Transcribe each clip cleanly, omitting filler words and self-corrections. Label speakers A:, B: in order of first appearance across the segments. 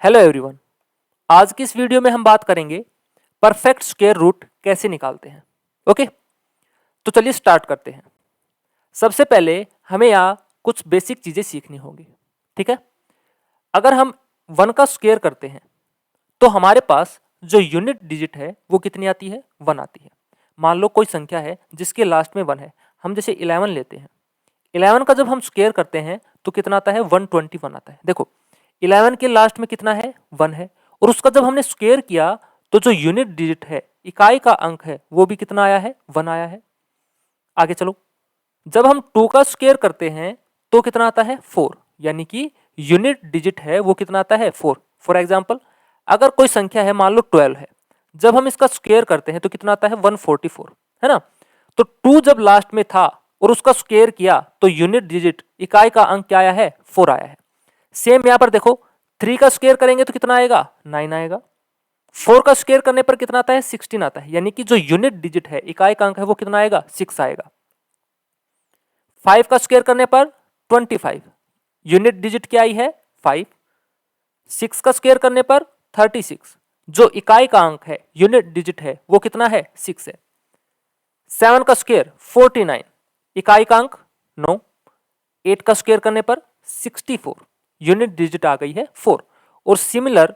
A: Hello everyone. आज की इस वीडियो में हम बात करेंगे परफेक्ट स्क्वायर रूट कैसे निकालते हैं। ओके, तो चलिए स्टार्ट करते हैं। सबसे पहले हमें यहाँ कुछ बेसिक चीज़ें सीखनी होगी। ठीक है, अगर हम 1 का स्क्वायर करते हैं तो हमारे पास जो यूनिट डिजिट है वो कितनी आती है? 1 आती है। मान लो कोई संख्या है जिसके लास्ट में 1 है, हम जैसे 11 लेते हैं। 11 का जब हम स्क्वायर करते हैं तो कितना आता है? 121 आता है। देखो 11 के लास्ट में कितना है? 1 है, और उसका जब हमने स्क्वायर किया तो जो यूनिट डिजिट है, इकाई का अंक है, वो भी कितना आया है? 1 आया है। आगे चलो, जब हम 2 का स्क्वायर करते हैं तो कितना आता है? 4, यानी कि यूनिट डिजिट है वो कितना आता है? 4। फॉर एग्जाम्पल, अगर कोई संख्या है, मान लो 12 है, जब हम इसका स्क्वायर करते हैं तो कितना आता है? 144, है ना। तो 2 जब लास्ट में था और उसका स्क्वायर किया तो यूनिट डिजिट, इकाई का अंक क्या आया है? 4 आया है। सेम यहां पर देखो, 3 का स्क्वायर करेंगे तो कितना आएगा? 9 आएगा। 4 का स्क्वायर करने पर कितना आता है? 16 आता है, यानी कि जो यूनिट डिजिट है, इकाई का अंक है, वो कितना आएगा? 6 आएगा। 5 का स्क्वायर करने पर 25, यूनिट डिजिट क्या आई है? 5। 6 का स्क्वायर करने पर 36, जो इकाई का अंक है, यूनिट डिजिट है, वो कितना है? 6 है। 7 का स्क्वायर 49, इकाई का अंक 9। 8 का स्क्वायर करने पर 64, यूनिट डिजिट आ गई है 4। और सिमिलर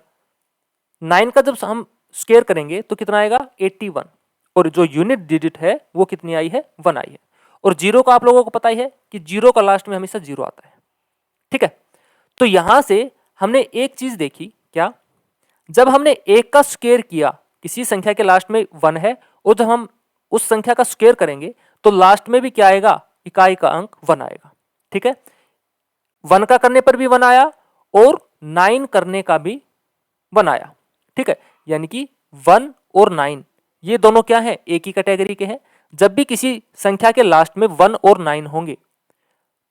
A: 9 का जब हम स्क्वायर करेंगे तो कितना आएगा? 81, और जो यूनिट डिजिट है वो कितनी आई है? 1 आई है। और जीरो का आप लोगों को पता ही है कि जीरो का लास्ट में हमेशा जीरो आता है। ठीक है, तो यहां से हमने एक चीज देखी, क्या? जब हमने 1 का स्क्वायर किया, किसी संख्या के लास्ट में 1 है, और जब हम उस संख्या का स्क्वायर करेंगे तो लास्ट में भी क्या आएगा? इकाई का अंक 1 आएगा। ठीक है, 1 का करने पर भी 1 आया और 9 करने का भी 1 आया। ठीक है, यानी कि 1 और 9 ये दोनों क्या है? एक ही कैटेगरी के हैं। जब भी किसी संख्या के लास्ट में 1 और 9 होंगे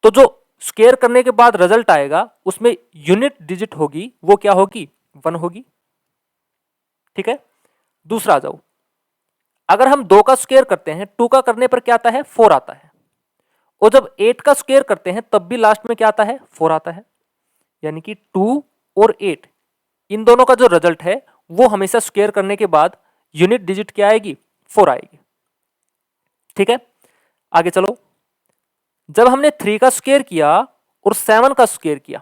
A: तो जो स्क्वायर करने के बाद रिजल्ट आएगा उसमें यूनिट डिजिट होगी, वो क्या होगी? 1 होगी। ठीक है, दूसरा आ जाओ, अगर हम 2 का स्क्वायर करते हैं, 2 का करने पर क्या आता है? 4 आता है। और जब 8 का स्क्वायर करते हैं तब भी लास्ट में क्या आता है? 4 आता है। यानी कि 2 और 8 इन दोनों का जो रिजल्ट है वो हमेशा स्क्वायर करने के बाद यूनिट डिजिट क्या आएगी? 4 आएगी। ठीक है, आगे चलो, जब हमने 3 का स्क्वायर किया और 7 का स्क्वायर किया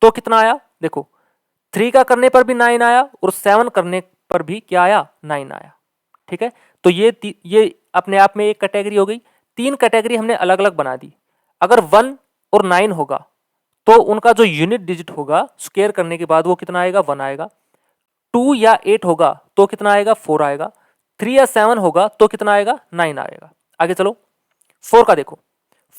A: तो कितना आया? देखो 3 का करने पर भी 9 आया और 7 करने पर भी क्या आया? 9 आया। ठीक है, तो ये अपने आप में एक कैटेगरी हो गई। 3 कैटेगरी हमने अलग अलग बना दी। अगर 1 और 9 होगा तो उनका जो यूनिट डिजिट होगा स्क्वायर करने के बाद वो कितना आएगा? 1 आएगा। 2 या 8 होगा तो कितना आएगा? 4 आएगा। 3 या 7 होगा तो कितना आएगा? 9 आएगा। आगे चलो, 4 का देखो,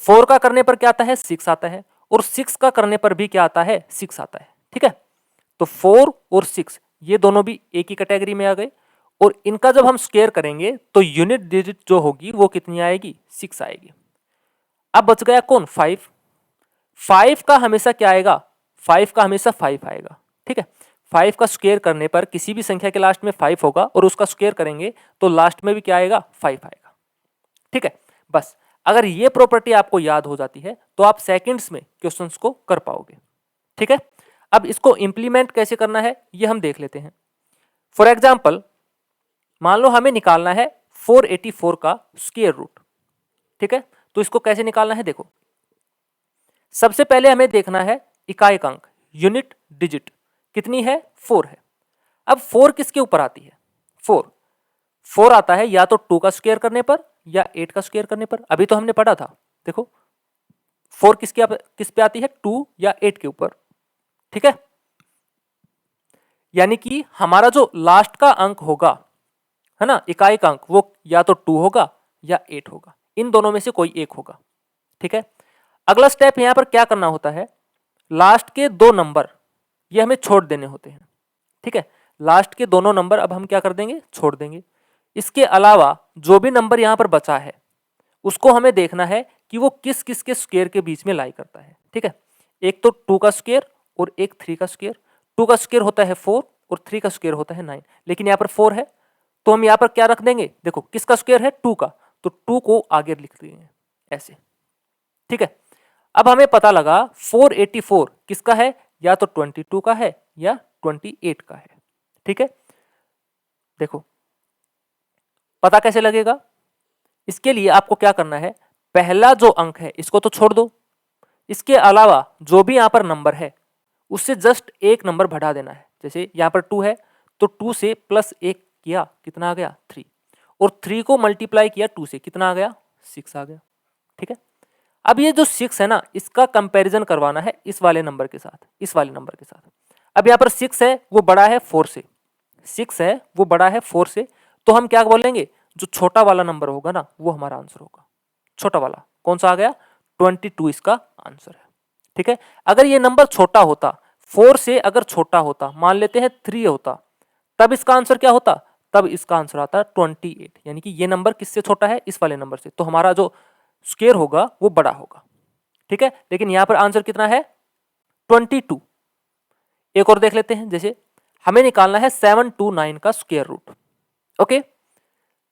A: 4 का करने पर क्या आता है? 6 आता है, और 6 का करने पर भी क्या आता है? 6 आता है। ठीक है, तो 4 और 6 ये दोनों भी एक ही कैटेगरी में आ गए, और इनका जब हम स्क्वायर करेंगे तो यूनिट डिजिट जो होगी वो कितनी आएगी? 6 आएगी। अब बच गया कौन? 5। 5 का हमेशा क्या आएगा? 5 का हमेशा 5 आएगा। ठीक है, 5 का स्क्वायर करने पर किसी भी संख्या के लास्ट में 5 होगा और उसका स्क्वायर करेंगे तो लास्ट में भी क्या आएगा? 5 आएगा। ठीक है, बस अगर ये प्रॉपर्टी आपको याद हो जाती है तो आप सेकंड्स में क्वेश्चंस को कर पाओगे। ठीक है, अब इसको इंप्लीमेंट कैसे करना है ये हम देख लेते हैं। फॉर एग्जाम्पल, मान लो हमें निकालना है 484 का स्क्वायर रूट। ठीक है, तो इसको कैसे निकालना है? देखो, सबसे पहले हमें देखना है इकाई का अंक, यूनिट डिजिट कितनी है? 4 है। अब 4 किसके ऊपर आती है? 4 आता है या तो 2 का स्क्वायर करने पर या 8 का स्क्वायर करने पर। अभी तो हमने पढ़ा था, देखो 4 किस पे आती है? 2 या 8 के ऊपर। ठीक है, यानी कि हमारा जो लास्ट का अंक होगा, है ना, इकाई का अंक, वो या तो 2 होगा या 8 होगा, इन दोनों में से कोई एक होगा। ठीक है, अगला स्टेप यहां पर क्या करना होता है? लास्ट के 2 नंबर ये हमें छोड़ देने होते हैं। ठीक है, लास्ट के दोनों नंबर अब हम क्या कर देंगे? छोड़ देंगे। इसके अलावा जो भी नंबर यहां पर बचा है उसको हमें देखना है कि वो किस किस के स्क्वायर के बीच में लाई करता है। ठीक है, एक तो 2 का स्क्वायर और एक 3 का स्क्वायर। 2 का स्क्वायर होता है 4 और 3 का स्क्वायर होता है 9, लेकिन यहाँ पर 4 है तो हम यहाँ पर क्या रख देंगे? देखो किसका स्क्वायर है? 2 का, तो 2 को आगे लिख देंगे ऐसे। ठीक है, अब हमें पता लगा 484 किसका है? या तो 22 का है या 28 का है। ठीक है, देखो पता कैसे लगेगा? इसके लिए आपको क्या करना है, पहला जो अंक है इसको तो छोड़ दो, इसके अलावा जो भी यहां पर नंबर है उससे जस्ट एक नंबर बढ़ा देना है। जैसे यहां पर 2 है तो 2 से प्लस 1 किया, कितना आ गया 3, और 3 को मल्टीप्लाई किया 2 से, कितना आ गया 6 आ गया। ठीक है, अब ये जो 6 है ना, इसका कंपैरिजन करवाना है इस वाले नंबर के साथ, इस वाले नंबर के साथ। अब यहाँ पर 6 है वो बड़ा है 4 से, 6 है वो बड़ा है 4 से, तो हम क्या बोलेंगे, जो छोटा वाला नंबर होगा ना वो हमारा आंसर होगा। छोटा वाला कौन सा आ गया, 22 इसका आंसर है। ठीक है, अगर ये नंबर छोटा होता, 4 से अगर छोटा होता, मान लेते हैं 3 होता, तब इसका आंसर क्या होता, तब इसका आंसर आता 28, यानी कि ये नंबर किससे छोटा है, इस वाले नंबर से, तो हमारा जो स्क्वायर होगा वो बड़ा होगा। ठीक है, लेकिन यहां पर आंसर कितना है 22। एक और देख लेते हैं, जैसे हमें निकालना है 729 का स्क्वायर रूट। ओके,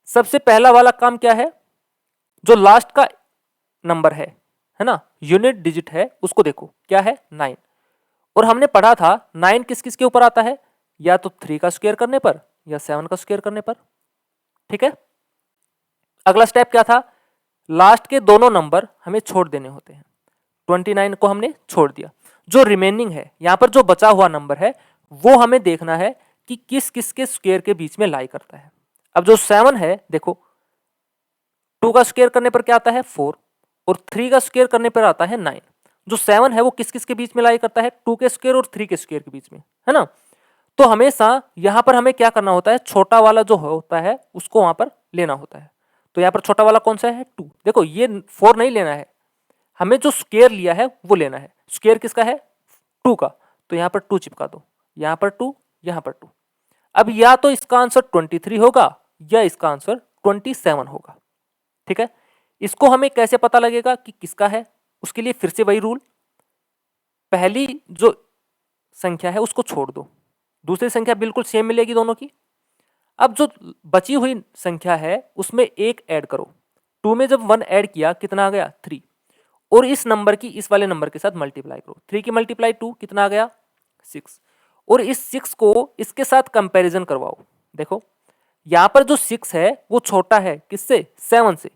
A: सबसे पहला वाला काम क्या है, जो लास्ट का नंबर है ना, यूनिट डिजिट है, उसको देखो क्या है 9, और हमने पढ़ा था 9 किस किस के ऊपर आता है, या तो 3 का स्क्वायर करने पर या 7 का स्क्वायर करने पर। ठीक है, अगला स्टेप क्या था, लास्ट के दोनों नंबर हमें छोड़ देने होते हैं। 29 को हमने छोड़ दिया, जो रिमेनिंग है यहां पर जो बचा हुआ नंबर है वो हमें देखना है कि किस किस के स्क्वायर के बीच में लाई करता है। अब जो 7 है, देखो 2 का स्क्वायर करने पर क्या आता है 4, और 3 का स्क्वायर करने पर आता है 9। जो 7 है वो किस किस के बीच में लाई करता है, 2 के स्क्वायर और 3 के स्क्वायर के बीच में, है ना। तो हमेशा यहां पर हमें क्या करना होता है, छोटा वाला जो होता है उसको वहां पर लेना होता है। तो यहां पर छोटा वाला कौन सा है 2, देखो ये 4 नहीं लेना है, हमें जो स्क्वायर लिया है वो लेना है। स्क्वायर किसका है 2 का, तो यहां पर 2 चिपका दो, यहां पर 2, यहां पर 2। अब या तो इसका आंसर 23 होगा या इसका आंसर 27 होगा। ठीक है, इसको हमें कैसे पता लगेगा कि किसका है, उसके लिए फिर से वही रूल, पहली जो संख्या है उसको छोड़ दो, दूसरी संख्या बिल्कुल सेम मिलेगी दोनों की। अब जो बची हुई संख्या है उसमें एक ऐड करो, 2 में जब 1 ऐड किया कितना आ गया 3, और इस नंबर की इस वाले नंबर के साथ मल्टीप्लाई करो, 3 की मल्टीप्लाई 2 कितना आ गया 6, और इस 6 को इसके साथ कंपैरिजन करवाओ। देखो यहां पर जो 6 है वो छोटा है किससे, 7 से।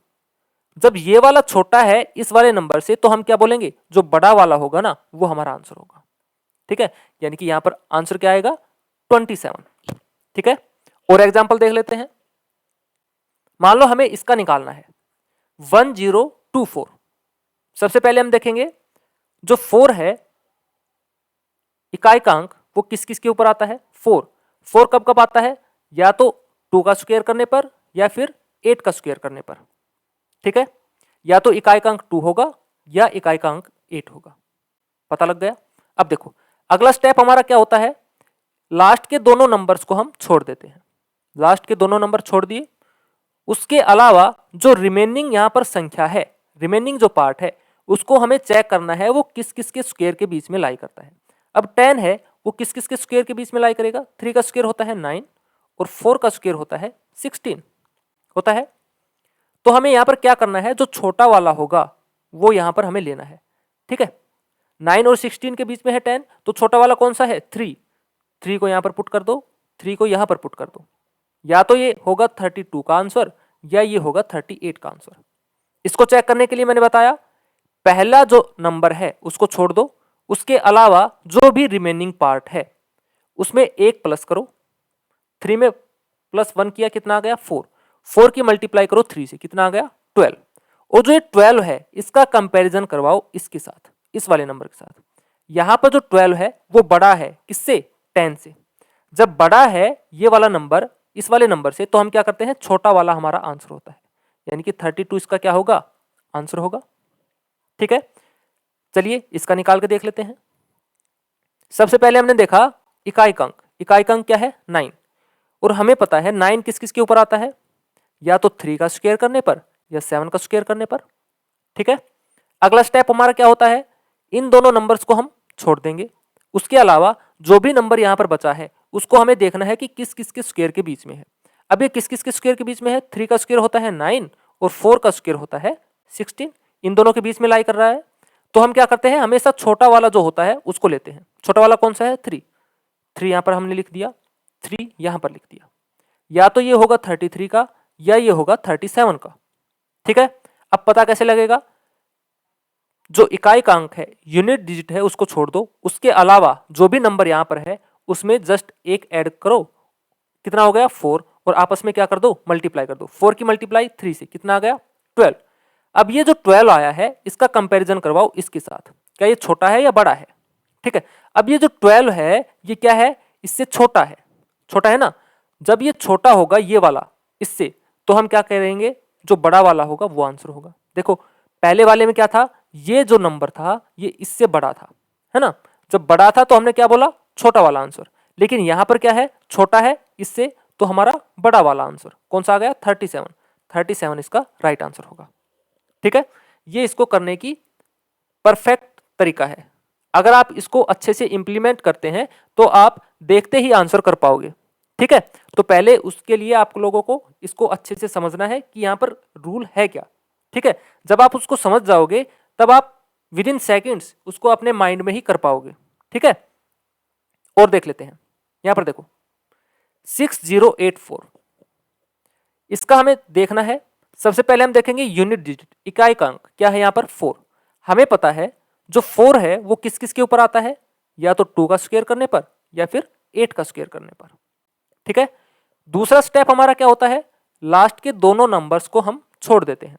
A: जब ये वाला छोटा है इस वाले नंबर से, तो हम क्या बोलेंगे, जो बड़ा वाला होगा ना वो हमारा आंसर होगा। ठीक है, यानी कि यहां पर आंसर क्या आएगा 27। ठीक है, और एग्जांपल देख लेते हैं। मान लो हमें इसका निकालना है 1024। सबसे पहले हम देखेंगे जो 4 है, इकाई का अंक वो किस किस के ऊपर आता है 4। 4 कब कब आता है, या तो 2 का स्क्वायर करने पर या फिर 8 का स्क्वायर करने पर। ठीक है, या तो इकाई का अंक 2 होगा या इकाई का अंक 8 होगा। पता लग गया। अब देखो अगला स्टेप हमारा क्या होता है, लास्ट के दोनों नंबर्स को हम छोड़ देते हैं। लास्ट के दोनों नंबर छोड़ दिए, उसके अलावा जो रिमेनिंग यहां पर संख्या है, रिमेनिंग जो पार्ट है उसको हमें चेक करना है वो किस किस के स्क्वायर के बीच में लाई करता है। अब 10 है वो किस किस के स्क्वायर के बीच में लाई करेगा, 3 का स्क्वायर होता है 9 और 4 का स्क्वायर होता है 16 होता है। तो हमें यहां पर क्या करना है, जो छोटा वाला होगा वो यहां पर हमें लेना है। ठीक है, 9 और 16 के बीच में है 10, तो छोटा वाला कौन सा है 3। 3 को यहां पर पुट कर दो, 3 को यहां पर पुट कर दो, या तो ये होगा 32 का आंसर या ये होगा 38 का आंसर। इसको चेक करने के लिए मैंने बताया पहला जो नंबर है उसको छोड़ दो, उसके अलावा जो भी रिमेनिंग पार्ट है उसमें एक प्लस करो। 3 में प्लस 1 किया कितना आ गया 4, 4 की मल्टीप्लाई करो 3 से कितना आ गया 12, और जो ये 12 है इसका कंपैरिजन करवाओ इसके साथ, इस वाले नंबर के साथ। यहां पर जो 12 है वो बड़ा है किससे, 10 से। जब बड़ा है ये वाला नंबर इस वाले नंबर से, तो हम क्या करते हैं, छोटा वाला हमारा आंसर होता है, यानी कि 32 इसका क्या होगा आंसर होगा। ठीक है, चलिए इसका निकाल के देख लेते हैं। सबसे पहले हमने देखा इकाई अंक, इकाई अंक क्या है 9, और हमें पता है 9 किस किस के ऊपर आता है, या तो 3 का स्क्वायर करने पर या 7 का स्क्वायर करने पर। ठीक है, अगला स्टेप हमारा क्या होता है, इन दोनों नंबर्स को हम छोड़ देंगे, उसके अलावा जो भी नंबर यहां पर बचा है उसको हमें देखना है कि किस किस के स्क्वायर के बीच में है। अब ये किस किस के स्क्वायर के बीच में है, 3 का स्क्वायर होता है 9 और 4 का स्क्वायर होता है 16, इन दोनों के बीच में लाई कर रहा है। तो हम क्या करते हैं, हमेशा छोटा वाला जो होता है उसको लेते हैं। छोटा वाला कौन सा है, 3। 3 यहां पर हमने लिख दिया, 3 यहां पर लिख दिया। या तो ये होगा 33 का या ये होगा 37 का। ठीक है, अब पता कैसे लगेगा, जो इकाई का अंक है, यूनिट डिजिट है, उसको छोड़ दो, उसके अलावा जो भी नंबर यहां पर है उसमें जस्ट एक ऐड करो। कितना हो गया, 4, और आपस में क्या कर दो, मल्टीप्लाई कर दो। 4 की मल्टीप्लाई 3 से कितना आ गया, 12। अब ये जो 12 आया है इसका कंपैरिजन करवाओ इसके साथ, क्या ये छोटा है या बड़ा है। ठीक है, अब ये जो 12 है ये क्या है, इससे छोटा है, छोटा है ना। जब ये छोटा होगा ये वाला इससे, तो हम क्या करेंगे, जो बड़ा वाला होगा वो आंसर होगा। देखो पहले वाले में क्या था, ये जो नंबर था ये इससे बड़ा था, है ना। जब बड़ा था तो हमने क्या बोला, छोटा वाला आंसर। लेकिन यहां पर क्या है, छोटा है इससे, तो हमारा बड़ा वाला आंसर कौन सा आ गया, 37। 37 इसका राइट आंसर होगा। ठीक है, ये इसको करने की परफेक्ट तरीका है। अगर आप इसको अच्छे से इंप्लीमेंट करते हैं तो आप देखते ही आंसर कर पाओगे। ठीक है, तो पहले उसके लिए आप लोगों को इसको अच्छे से समझना है कि यहां पर रूल है क्या। ठीक है, जब आप उसको समझ जाओगे तब आप विद इन सेकेंड्स उसको अपने माइंड में ही कर पाओगे। ठीक है, और देख लेते हैं, यहां पर देखो 6084, इसका हमें देखना है। सबसे पहले हम देखेंगे यूनिट डिजिट, इकाई का अंक क्या है, यहां पर 4। हमें पता है जो 4 है वो किस किस के ऊपर आता है, या तो 2 का स्क्वायर करने पर या फिर 8 का स्क्वायर करने पर। ठीक है, दूसरा स्टेप हमारा क्या होता है, लास्ट के दोनों नंबर्स को हम छोड़ देते हैं।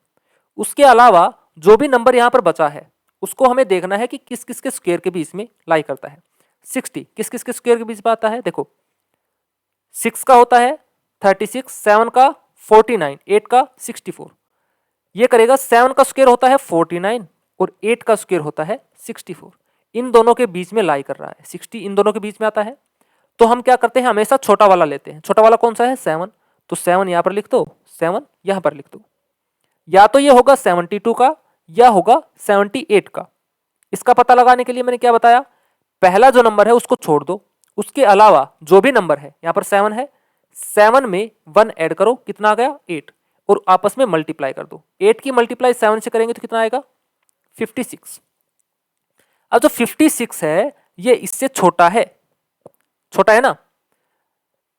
A: उसके अलावा जो भी नंबर यहां पर बचा है उसको हमें देखना है कि किस किस के स्क्वायर के बीच में लाई करता है। 60 किस किस के स्क्वायर के बीच में आता है, देखो 6 का होता है 36, 7 का 49, 8 का 64। ये करेगा 7 का स्क्वायर होता है 49 और 8 का स्क्वायर होता है 64। इन दोनों के बीच में लाई कर रहा है, 60 इन दोनों के बीच में आता है। तो हम क्या करते हैं, हमेशा छोटा वाला लेते हैं। छोटा वाला कौन सा है, 7। तो 7 यहां पर लिख दो, 7 यहां पर लिख दो। या तो ये होगा 72 का या होगा 78 का। इसका पता लगाने के लिए मैंने क्या बताया, पहला जो नंबर है उसको छोड़ दो, उसके अलावा जो भी नंबर है, यहां पर 7 है, 7 में 1 ऐड करो, कितना आ गया 8, और आपस में मल्टीप्लाई कर दो। 8 की मल्टीप्लाई 7 से करेंगे तो कितना आएगा 56। अब जो 56 है ये इससे छोटा है, छोटा है ना।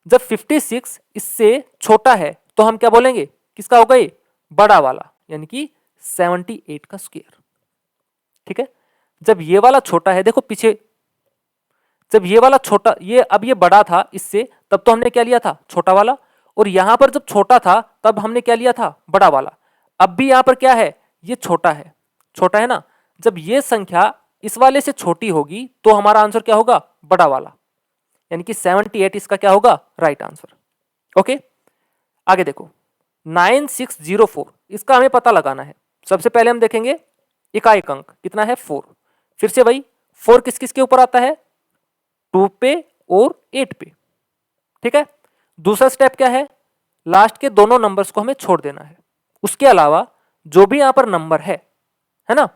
A: जब 56 इससे छोटा है तो हम क्या बोलेंगे, किसका होगा ये, बड़ा वाला, यानी कि 78 का स्क्वायर। ठीक है, जब ये वाला छोटा है, देखो पीछे जब ये वाला छोटा, ये अब ये बड़ा था इससे, तब तो हमने क्या लिया था, छोटा वाला। और यहां पर जब छोटा था तब हमने क्या लिया था, बड़ा वाला। अब भी यहां पर क्या है, ये छोटा है, छोटा है ना। जब ये संख्या इस वाले से छोटी होगी तो हमारा आंसर क्या होगा, बड़ा वाला, यानी कि 78 इसका क्या होगा, राइट आंसर। ओके, आगे देखो 9604, इसका हमें पता लगाना है। सबसे पहले हम देखेंगे इकाई अंक कितना है, 4। फिर से वही 4 किस किस के ऊपर आता है, 2 पे और 8 पे। ठीक है, दूसरा स्टेप क्या है, लास्ट के दोनों नंबर्स को हमें छोड़ देना है। उसके अलावा जो भी यहां पर नंबर है ना,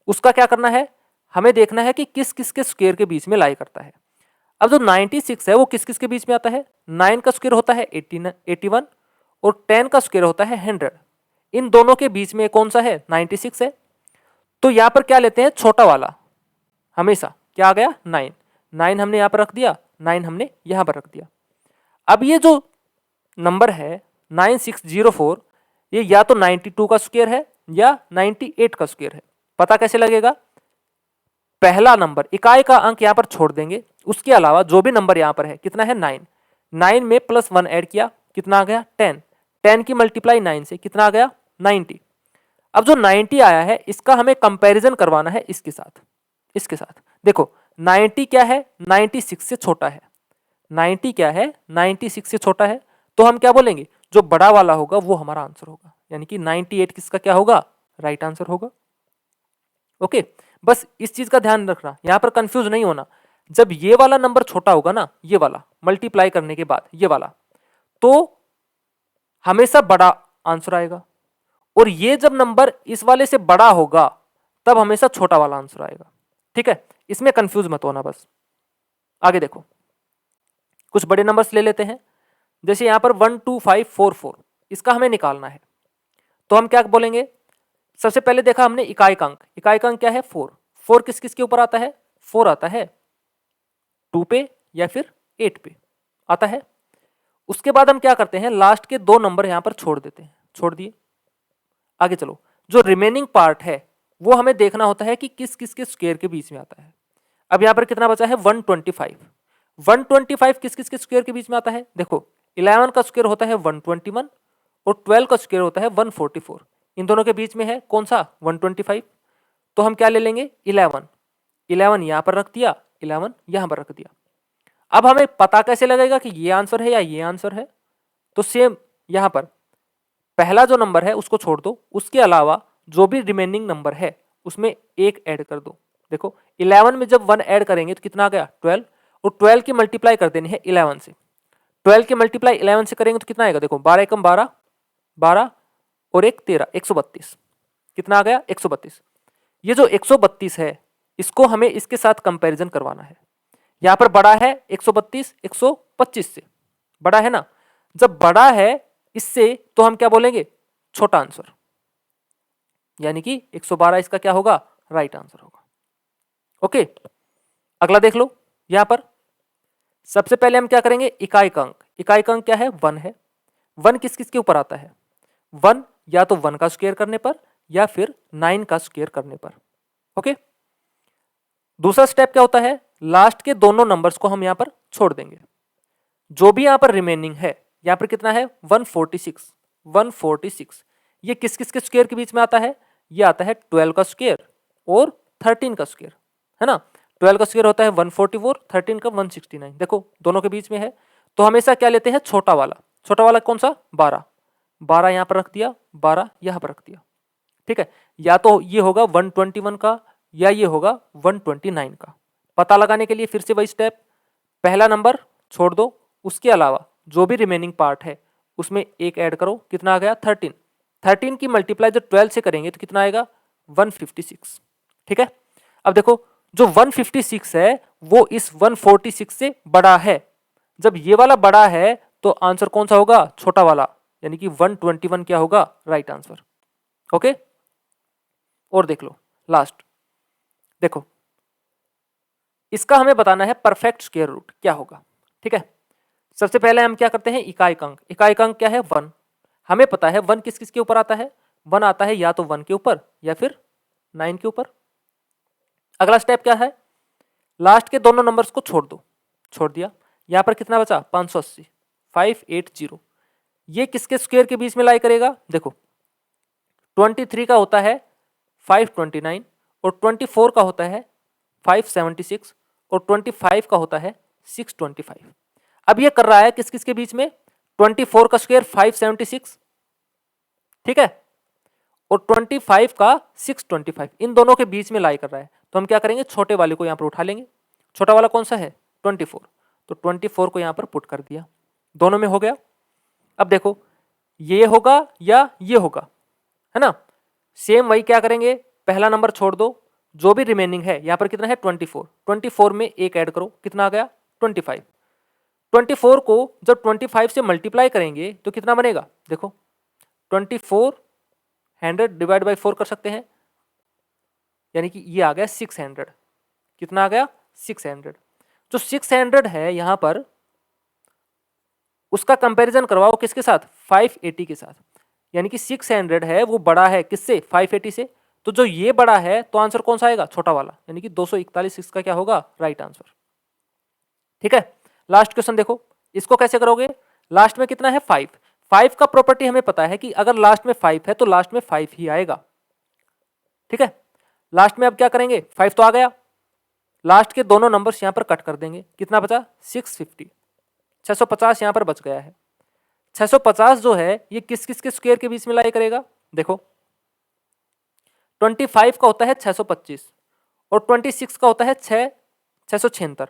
A: उसका क्या करना है, हमें देखना है कि किस किस के स्क्वायर के बीच में लाई करता है। अब जो 96 है वो किस किस के बीच में आता है, 9 का स्क्वायर होता है 81 और 10 का स्क्वायर होता है 100। इन दोनों के बीच में कौन सा है, 96 है। तो यहां पर क्या लेते हैं, छोटा वाला, हमेशा क्या आ गया 9। 9 हमने यहां पर रख दिया, 9 हमने यहां पर रख दिया। अब ये जो नंबर है 9604, ये या तो 92 का स्क्वायर है या 98 का स्क्वायर है। पता कैसे लगेगा, पहला नंबर इकाई का अंक यहां पर छोड़ देंगे, उसके अलावा जो भी नंबर यहां पर है, कितना है 9, 9 में +1 ऐड किया, कितना आ गया 10, 10 की मल्टीप्लाई 9 से कितना आ गया 90। अब जो 90 आया है इसका हमें कंपैरिजन करवाना है इसके साथ, इसके साथ। देखो 90 क्या है, 96 से छोटा है। 90 क्या है, 96 से छोटा है। तो हम क्या बोलेंगे, जो बड़ा वाला होगा वो हमारा आंसर होगा, यानी कि 98 किसका क्या होगा, राइट आंसर होगा। ओके, बस इस चीज का ध्यान रखना, यहां पर कंफ्यूज नहीं होना। जब ये वाला नंबर छोटा होगा ना, ये वाला मल्टीप्लाई करने के बाद ये वाला, तो हमेशा बड़ा आंसर आएगा। और ये जब नंबर इस वाले से बड़ा होगा तब हमेशा छोटा वाला आंसर आएगा। ठीक है, इसमें कंफ्यूज मत होना बस। आगे देखो कुछ बड़े नंबर्स ले लेते हैं, जैसे यहां पर 12544, इसका हमें निकालना है। तो हम क्या बोलेंगे, सबसे पहले देखा हमने इकाई का अंक, इकाई का अंक क्या है 4। 4 किस किस के ऊपर आता है? 4 आता है 2 पे या फिर 8 पे आता है। उसके बाद हम क्या करते हैं, लास्ट के 2 नंबर यहां पर छोड़ देते हैं, छोड़ दिए। आगे चलो, जो रिमेनिंग पार्ट है वो हमें देखना होता है कि किस किस के स्क्वायर के बीच में आता है। अब यहां पर कितना बचा है? 125। 125 किस किस के स्क्वायर के बीच में आता है? देखो 11 का स्क्वायर होता है 121 और 12 का स्क्वायर होता है 144। इन दोनों के बीच में है कौन सा? 125। तो हम क्या ले लेंगे? 11। 11 यहां पर रख दिया, 11 यहां पर रख दिया। अब हमें पता कैसे लगेगा कि ये आंसर है या ये आंसर है? तो सेम यहां पर पहला जो नंबर है उसको छोड़ दो, उसके अलावा जो भी रिमेनिंग नंबर है उसमें एक ऐड कर दो। देखो 11 में जब 1 ऐड करेंगे तो कितना आ गया? 12। और 12 की मल्टीप्लाई कर देनी है 11 से। 12 की मल्टीप्लाई 11 से करेंगे तो कितना आएगा? देखो 12 एकम 12, 12 और 1 13, 132। कितना आ गया? 132। ये जो 132 है इसको हमें इसके साथ कंपैरिजन करवाना है। यहां पर बड़ा है 132 125 से, बड़ा है ना। जब बड़ा है इससे तो हम क्या बोलेंगे? छोटा आंसर, यानी कि 112 इसका क्या होगा? राइट आंसर होगा। ओके, अगला देख लो। यहां पर सबसे पहले हम क्या करेंगे? इकाई अंक। इकाई अंक क्या है? 1 है। 1 किस किस के ऊपर आता है? 1 या तो 1 का स्क्वायर करने पर या फिर 9 का स्क्वायर करने पर। ओके, दूसरा स्टेप क्या होता है? लास्ट के दोनों नंबर्स को हम यहां पर छोड़ देंगे। जो भी यहां पर रिमेनिंग है, यहां पर कितना है? 146। 146 ये किस किस के स्क्वायर के बीच में आता है? ये आता है 12 का स्क्वायर और 13 का स्क्वायर, है ना। 12 का स्क्वायर होता है 144, 13 का 169। देखो दोनों के बीच में है तो हमेशा क्या लेते हैं? छोटा वाला। छोटा वाला कौन सा? 12। 12 यहां पर रख दिया, 12 यहां पर रख दिया। ठीक है, या तो ये होगा 121 का या ये होगा 129 का। पता लगाने के लिए फिर से वही स्टेप, पहला नंबर छोड़ दो, उसके अलावा जो भी रिमेनिंग पार्ट है उसमें एक ऐड करो। कितना आ गया? 13। 13 की मल्टीप्लाई जब 12 से करेंगे तो कितना आएगा? 156। ठीक है, अब देखो जो 156 है वो इस 146 से बड़ा है। जब ये वाला बड़ा है तो आंसर कौन सा होगा? छोटा वाला, यानी कि 121 क्या होगा? Right answer. ओके, और देख लो लास्ट। देखो इसका हमें बताना है परफेक्ट स्क्वायर रूट क्या होगा। ठीक है, सबसे पहले हम क्या करते हैं? इकाई अंक। इकाई अंक क्या है? 1। हमें पता है 1 किस किस के ऊपर आता है? 1 आता है या तो 1 के ऊपर या फिर 9 के ऊपर। अगला स्टेप क्या है? लास्ट के दोनों नंबर्स को छोड़ दो, छोड़ दिया। यहां पर कितना बचा? 580, 580। ये किसके स्क्वायर के बीच में लाई करेगा? देखो 23 का होता है 529 और 24 का होता है 576 और 25 का होता है 625। अब ये कर रहा है किस किस के बीच में? 24 का स्क्वायर 576, ठीक है, और 25 का 625, इन दोनों के बीच में लाई कर रहा है। तो हम क्या करेंगे? छोटे वाले को यहां पर उठा लेंगे। छोटा वाला कौन सा है? 24। तो 24 को यहां पर पुट कर दिया, दोनों में हो गया। अब देखो ये होगा या ये होगा, है ना। सेम वही क्या करेंगे? पहला नंबर छोड़ दो, जो भी रिमेनिंग है यहां पर कितना है? 24। 24 में एक ऐड करो, कितना आ गया? 25। 24 को जब 25 से मल्टीप्लाई करेंगे तो कितना बनेगा? देखो 24 100 डिवाइड बाई 4 कर सकते हैं, यानी कि ये आ गया 600। कितना आ गया? 600। जो 600 है यहां पर उसका कंपैरिजन करवाओ किसके साथ? 580 के साथ। यानी कि 600 है वो बड़ा है किससे? 580 से। तो जो ये बड़ा है तो आंसर कौन सा आएगा? छोटा वाला, यानी कि 241 इसका क्या होगा? Right answer. ठीक है, लास्ट क्वेश्चन देखो, इसको कैसे करोगे? लास्ट में कितना है? 5। 5 का प्रॉपर्टी हमें पता है कि अगर लास्ट में 5 है तो लास्ट में 5 ही आएगा। ठीक है, लास्ट में अब क्या करेंगे? 5 तो आ गया, लास्ट के दोनों नंबर्स यहां पर कट कर देंगे। कितना बचा? 650। 650 यहां पर बच गया है। 650 जो है ये किस किस के स्क्वायर के बीच में लाई करेगा? देखो 25 का होता है 625 और 26 का होता है 676।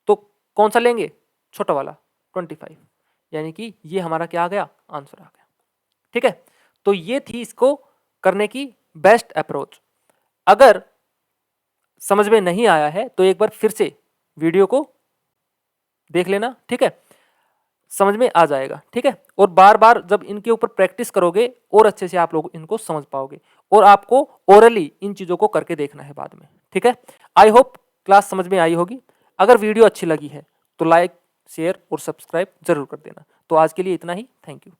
A: तो कौन सा लेंगे? छोटा वाला 25, यानी कि ये हमारा क्या आ गया? आंसर आ गया। ठीक है, तो ये थी इसको करने की बेस्ट अप्रोच। अगर समझ में नहीं आया है तो एक बार फिर से वीडियो को देख लेना, ठीक है, समझ में आ जाएगा। ठीक है, और बार बार जब इनके ऊपर प्रैक्टिस करोगे और अच्छे से आप लोग इनको समझ पाओगे, और आपको ओरली इन चीजों को करके देखना है बाद में। ठीक है, आई होप क्लास समझ में आई होगी। अगर वीडियो अच्छी लगी है तो लाइक, शेयर और सब्सक्राइब जरूर कर देना। तो आज के लिए इतना ही, थैंक यू।